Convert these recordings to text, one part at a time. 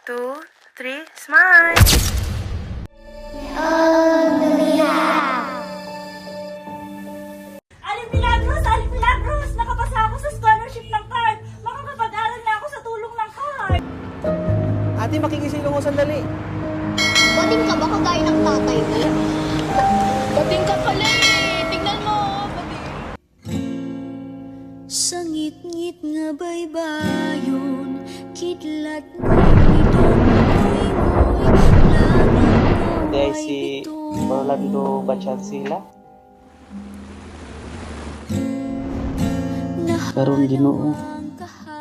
2, 3, smile! Aling Milagros! Aling Milagros! Nakapasa ako sa scholarship ng CARD! Makakapag-aral na ako sa tulong ng CARD! Ate, makikisilong ko sandali. Bading ka ba kagaya ng tatay mo? Bading ka pala eh. Tingnan mo. Sa ngit-ngit nga baybayon, kidlat mo itong Dahil si Rolando Bachansila. Karon Ginoo,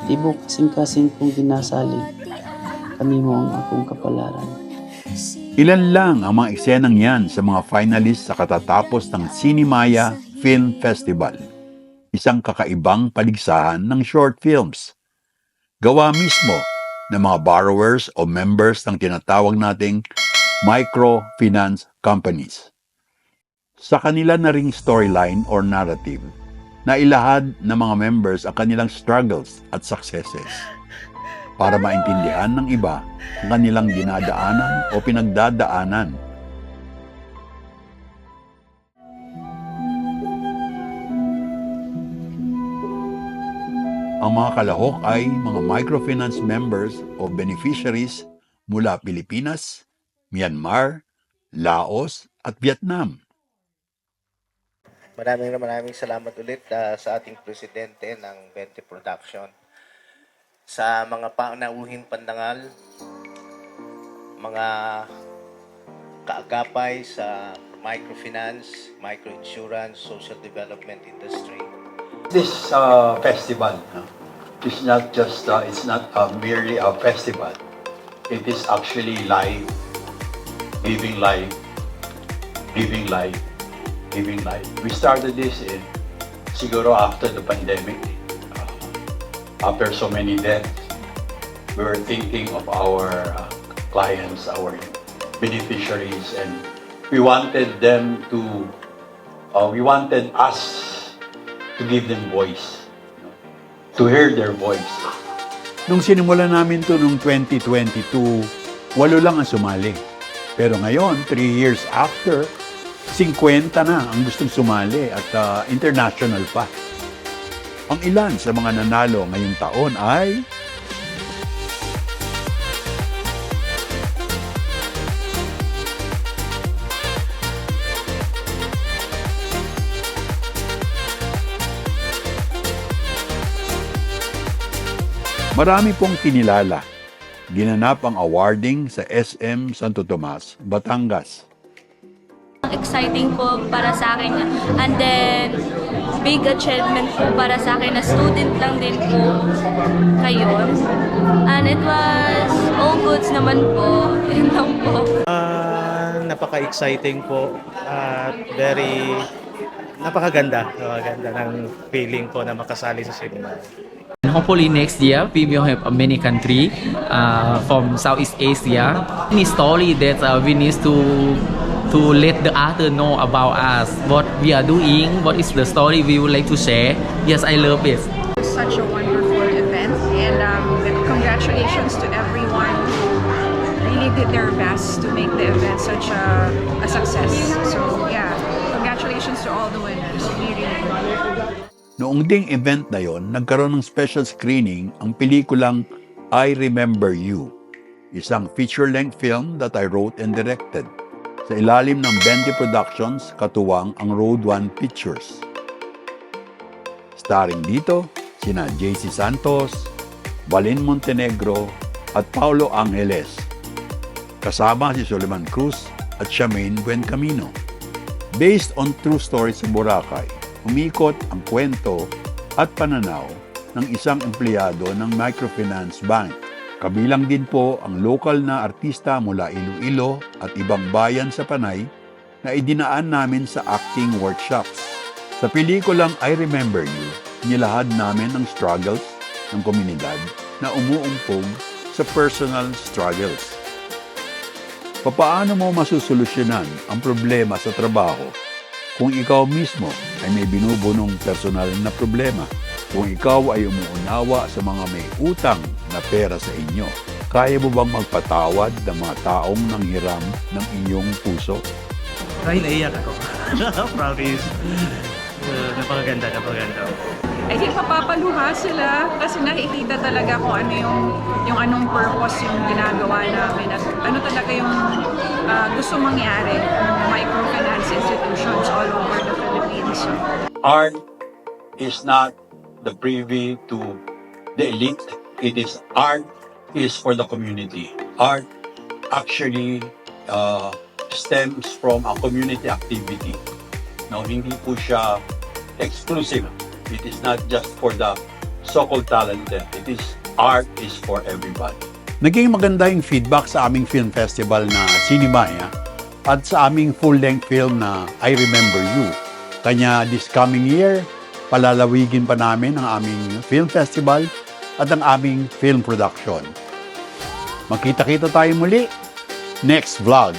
tibok kasing-kasing kong ginasalig, kami mo ang akong kapalaran. Ilan lang ang mga eksenang yan sa mga finalists sa katatapos ng Cinemaya Film Festival, isang kakaibang paligsahan ng short films. Gawa mismo ng mga borrowers o members ng tinatawag nating microfinance companies. Sa kanila na ring storyline or narrative, na ilahad ng mga members ang kanilang struggles at successes para maintindihan ng iba ang kanilang dinadaanan o pinagdadaanan. Ang mga kalahok ay mga microfinance members o beneficiaries mula Pilipinas, Myanmar, Laos at Vietnam. Maraming salamat ulit sa ating presidente ng 20 Production. Sa mga panauhing pandangal, mga kaagapay sa microfinance, microinsurance, social development industry. This festival is not just, it's not merely a festival. It is actually life, giving life, giving life. Giving life. We started this siguro after the pandemic. After so many deaths, we were thinking of our clients, our beneficiaries, and we wanted them to, we wanted us to give them voice, to hear their voice. Nung sinimulan namin to nung 2022, 8 lang ang sumali. Pero ngayon, 3 years after, 50 na ang gustong sumali at international pa. Ang ilan sa mga nanalo ngayong taon ay marami pong kinilala. Ginanap ang awarding sa SM Santo Tomas, Batangas. Exciting po para sa akin. And then, big achievement po para sa akin na student lang din po ngayon. And it was all goods naman po. Yun lang po. Napaka-exciting po at very napakaganda ng feeling po na makasali sa cinema. And hopefully next year we will have a many country from Southeast Asia. Any story that we need to let the other know about us, what we are doing, what is the story we would like to share. Yes, I love it. Such a wonderful event, and congratulations to everyone who really did their best to make the event such a success. So yeah, congratulations to all the winners. We really Noong ding event na yon, nagkaroon ng special screening ang pelikulang I Remember You, isang feature-length film that I wrote and directed. Sa ilalim ng 20 Productions, katuwang ang Road One Pictures. Starring dito, sina JC Santos, Balin Montenegro, at Paulo Angeles. Kasama si Suleiman Cruz at Charmaine Buencamino. Based on true stories sa Boracay, umikot ang kwento at pananaw ng isang empleyado ng microfinance bank. Kabilang din po ang lokal na artista mula Iloilo at ibang bayan sa Panay na idinaan namin sa acting workshops. Sa pelikulang I Remember You, nilahad namin ang struggles ng komunidad na umuumpog sa personal struggles. Papaano mo masusolusyonan ang problema sa trabaho kung ikaw mismo ay may binubunong personal na problema? Kung ikaw ay umuunawa sa mga may utang na pera sa inyo, Kaya mo bang magpatawad ng mga taong nanghiram ng iyong puso? Ay, naiyak ako. Promise. Napakaganda. I think mapapaluha sila kasi nakikita talaga kung ano yung anong purpose yung ginagawa namin at ano talaga yung gusto mangyari ng microfinance institutions all over the Philippines. So, Art is not the privy to the elite. Art is for the community. Art actually stems from a community activity. No, hindi po siya exclusive. It is not just for the so-called talented. Art is for everybody. Naging maganda yung feedback sa aming film festival na Cinemaya at sa aming full-length film na I Remember You. Kanya this coming year, palalawigin pa namin ang aming film festival at ang aming film production. Magkita-kita tayo muli next vlog.